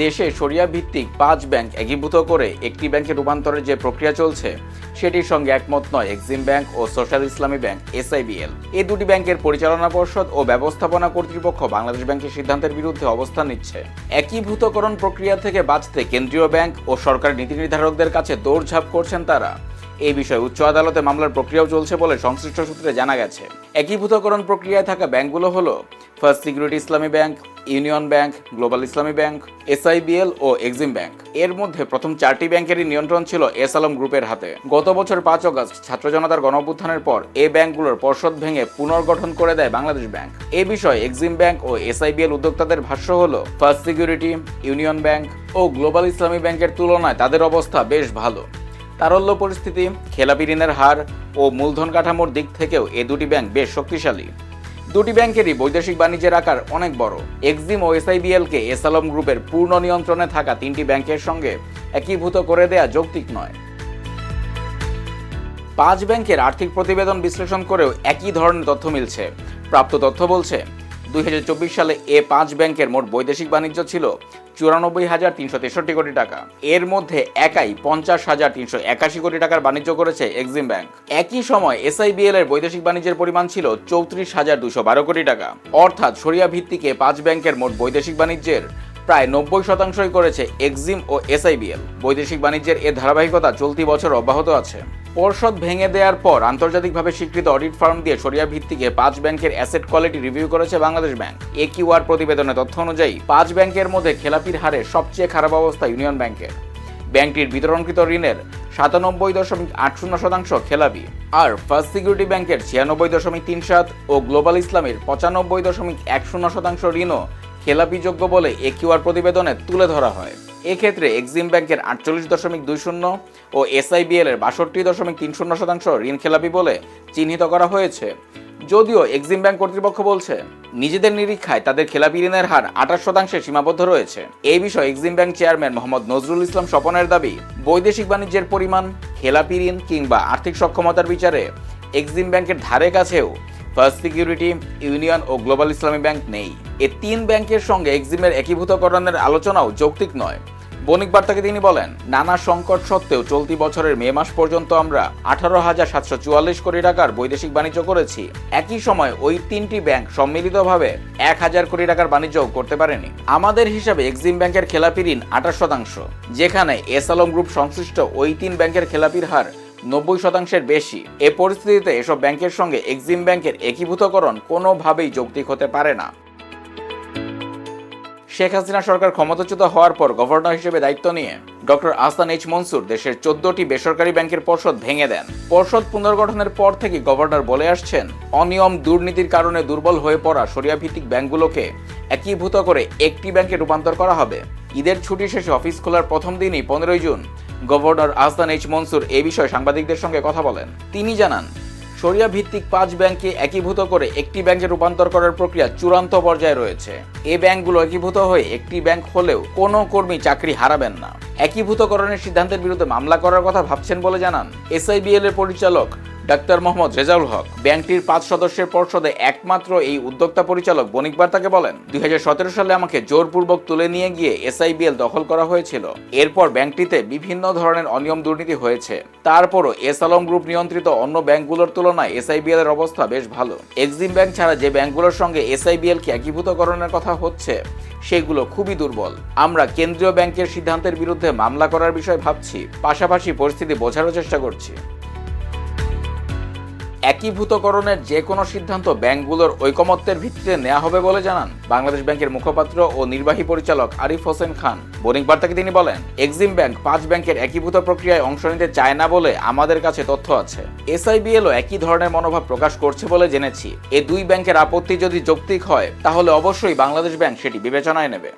দেশে শরিয়া ভিত্তিক 5 ব্যাংক একীভূত করে একটি ব্যাংকে রূপান্তরের যে প্রক্রিয়া চলছে সেটির সঙ্গে একমত নয় এক্সিম ব্যাংক ও সোশ্যাল ইসলামী ব্যাংক এসআইবিএল। এই দুটি ব্যাংকের পরিচালনা পর্ষদ ও ব্যবস্থাপনা কর্তৃপক্ষ বাংলাদেশ ব্যাংকের সিদ্ধান্তের বিরুদ্ধে অবস্থান নিচ্ছে। একীভূতকরণ প্রক্রিয়া থেকে বাঁচতে কেন্দ্রীয় ব্যাংক ও সরকারি নীতি নির্ধারকদের কাছে দৌড়ঝাঁপ করছেন তারা। এই বিষয়ে উচ্চ আদালতে মামলার প্রক্রিয়াও চলছে বলে সংশ্লিষ্ট সূত্রে জানা গেছে। একীভূতকরণ প্রক্রিয়ায় থাকা ব্যাংকগুলো হলো ফার্স্ট সিকিউরিটি ইসলামী ব্যাংক, ইউনিয়ন ব্যাংক, গ্লোবাল ইসলামী ব্যাংক, এসআইবিএল ও এক্সিম ব্যাংক। এর মধ্যে প্রথম 4টি ব্যাংকেরই নিয়ন্ত্রণ ছিল এস আলম গ্রুপের হাতে। গত বছর 5 আগস্ট ছাত্র জনতার গণঅভ্যুত্থানের পর এই ব্যাংকগুলোর পর্ষদ ভেঙে পুনর্গঠন করে দেয় বাংলাদেশ ব্যাংক। এই বিষয়ে এক্সিম ব্যাংক ও এসআইবিএল উদ্যোক্তাদের ভাষ্য হলো ফার্স্ট সিকিউরিটি, ইউনিয়ন ব্যাংক ও গ্লোবাল ইসলামী ব্যাংকের তুলনায় তাদের অবস্থা বেশ ভালো। তারল্য পরিস্থিতি, খেলাপি ঋণের হার ও মূলধন কাঠামোর দিক থেকেও এই দুটি ব্যাংক বেশ শক্তিশালী। দুটি ব্যাংকেরই বৈদেশিক বাণিজ্যের আকার অনেক বড়। এক্সিম ও এসআইবিএলকে এস আলম গ্রুপের পূর্ণ নিয়ন্ত্রণে থাকা 3টি ব্যাংকের সঙ্গে একীভূত করে দেয়া যৌক্তিক নয়। 5 ব্যাংকের আর্থিক প্রতিবেদন বিশ্লেষণ করেও একই ধরনের তথ্য মিলছে। প্রাপ্ত তথ্য বলছে 2024 সালে 5 ব্যাংকের মোট বৈদেশিক বাণিজ্য ছিল 94,363 কোটি টাকা। এর মধ্যে একাই 50,381 কোটি টাকার বাণিজ্য করেছে এক্সিম ব্যাংক। একই সময় এসআইবিএল এর বৈদেশিক বাণিজ্যের পরিমাণ ছিল 34,212 কোটি টাকা। অর্থাৎ শরিয়া ভিত্তিক 5 ব্যাংকের মোট বৈদেশিক বাণিজ্যের প্রায় 90% করেছে এক্সিম ও এসআইবিএল। বৈদেশিক বাণিজ্যের এ ধারাবাহিকতা চলতি বছর অব্যাহত আছে। পর্ষদ ভেঙে দেওয়ার পর আন্তর্জাতিকভাবে স্বীকৃত অডিট ফার্ম দিয়ে শরিয়া ভিত্তিক 5 ব্যাংকের অ্যাসেট কোয়ালিটি রিভিউ করেছে বাংলাদেশ ব্যাংক। একিউআর প্রতিবেদনের তথ্য অনুযায়ী 5 ব্যাংকের মধ্যে খেলাপির হারে সবচেয়ে খারাপ অবস্থা ইউনিয়ন ব্যাংকের। ব্যাংকটির বিতরণকৃত ঋণের 97.80% খেলাপি। আর ফার্স্ট সিকিউরিটি ব্যাংকের 96.37 ও গ্লোবাল ইসলামের 95.10% ঋণও খেলাপিযোগ্য বলে একিউআর প্রতিবেদনে তুলে ধরা হয়। এক্ষেত্রে এক্সিম ব্যাংকের 48.20 ও এসআইবিএল এর 62.30% ঋণ খেলাপি বলে চিহ্নিত করা হয়েছে। যদিও এক্সিম ব্যাংক কর্তৃপক্ষ বলছে নিজেদের নিরীক্ষায় তাদের খেলাপি ঋণের হার 28% সীমাবদ্ধ রয়েছে। এই বিষয়ে EXIM bank chairman Mohammad Nazrul Islam স্বপনের দাবি, বৈদেশিক বাণিজ্যের পরিমাণ, খেলাপি ঋণ কিংবা আর্থিক সক্ষমতার বিচারে এক্সিম ব্যাংকের ধারে কাছেও ফার্স্ট সিকিউরিটি, ইউনিয়ন ও গ্লোবাল ইসলামী ব্যাংক নেই। এই 3 ব্যাংকের সঙ্গে এক্সিমের একীভূতকরণের আলোচনাও যৌক্তিক নয়। বণিক বার্তাকে তিনি বলেন, নানা সংকট সত্ত্বেও চলতি বছরের মে মাস পর্যন্ত আমরা 18,744 কোটি টাকার বৈদেশিক বাণিজ্য করেছি। একই সময় ওই 3টি ব্যাংক সম্মিলিতভাবে 1,000 কোটি টাকার বাণিজ্য করতে পারেনি। আমাদের হিসাবে এক্সিম ব্যাংকের খেলাপি ঋণ 28%, যেখানে এস আলম গ্রুপ সংশ্লিষ্ট ওই 3 ব্যাংকের খেলাপির হার 90%-এর বেশি। এ পরিস্থিতিতে এসব ব্যাংকের সঙ্গে এক্সিম ব্যাংকের একীভূতকরণ কোনোভাবেই যৌক্তিক হতে পারে না। শেখ হাসিনা সরকার ক্ষমতাচ্যুত হওয়ার পর গভর্নর হিসেবে দায়িত্ব নিয়ে ডক্টর আহসান এইচ মনসুর দেশের 14টি বেসরকারি ব্যাংকের পর্ষদ ভেঙে দেন। পর্ষদ পুনর্গঠনের পর থেকে গভর্নর বলে আসছেন, অনিয়ম দুর্নীতির কারণে দুর্বল হয়ে পড়া শরিয়া ভিত্তিক ব্যাংকগুলোকে একীভূত করে একটি ব্যাংকে রূপান্তর করা হবে। ঈদের ছুটি শেষে অফিস খোলার প্রথম দিনই 15 June governor Ahsan H Mansur এই বিষয়ে সাংবাদিকদের সঙ্গে কথা বলেন। তিনি জানান, শরিয়া ভিত্তিক 5 ব্যাংকে একীভূত করে একটি ব্যাংকে রূপান্তর করার প্রক্রিয়া চূড়ান্ত পর্যায়ে রয়েছে। এই ব্যাংকগুলো একীভূত হয়ে একটি ব্যাংক হলেও কোনো কর্মী চাকরি হারাবেন না। একীভূতকরণের সিদ্ধান্তের বিরুদ্ধে মামলা করার কথা ভাবছেন বলে জানান এসআইবিএল এর পরিচালক ডাক্তার মোহাম্মদ রেজাউল হক। ব্যাংকটির 5 সদস্যের পর্ষদে একমাত্র এই উদ্যোক্তা পরিচালক বণিক বার্তাকে বলেন, 2017 সালে আমাকে জোরপূর্বক তুলে নিয়ে গিয়ে এসআইবিএল দখল করা হয়েছিল। এরপর ব্যাংকটিতে বিভিন্ন ধরনের অনিয়ম দুর্নীতি হয়েছে। তারপরও এস আলম গ্রুপ নিয়ন্ত্রিত অন্য ব্যাংকগুলোর তুলনায় এসআইবিএল এর অবস্থা বেশ ভালো। এক্সিম ব্যাংক ছাড়া যে ব্যাংকগুলোর সঙ্গে এসআইবিএল কে একীভূতকরণের কথা হচ্ছে সেগুলো খুবই দুর্বল। আমরা কেন্দ্রীয় ব্যাংকের সিদ্ধান্তের বিরুদ্ধে মামলা করার বিষয়ে ভাবছি, পাশাপাশি পরিস্থিতি বোঝারও চেষ্টা করছি। একীভূতকরণের যে কোনো সিদ্ধান্ত ব্যাংকগুলোর ঐকমত্যের ভিত্তিতে নেওয়া হবে বলে জানান বাংলাদেশ ব্যাংকের মুখপাত্র ও নির্বাহী পরিচালক আরিফ হোসেন খান। বণিক বার্তাকে তিনি বলেন, এক্সিম ব্যাংক 5 ব্যাংকের একীভূত প্রক্রিয়ায় অংশ নিতে চায় না বলে আমাদের কাছে তথ্য আছে। এসআইবিএলও একই ধরনের মনোভাব প্রকাশ করছে বলে জেনেছি। এই 2 ব্যাংকের আপত্তি যদি যৌক্তিক হয় তাহলে অবশ্যই বাংলাদেশ ব্যাংক সেটি বিবেচনায় নেবে।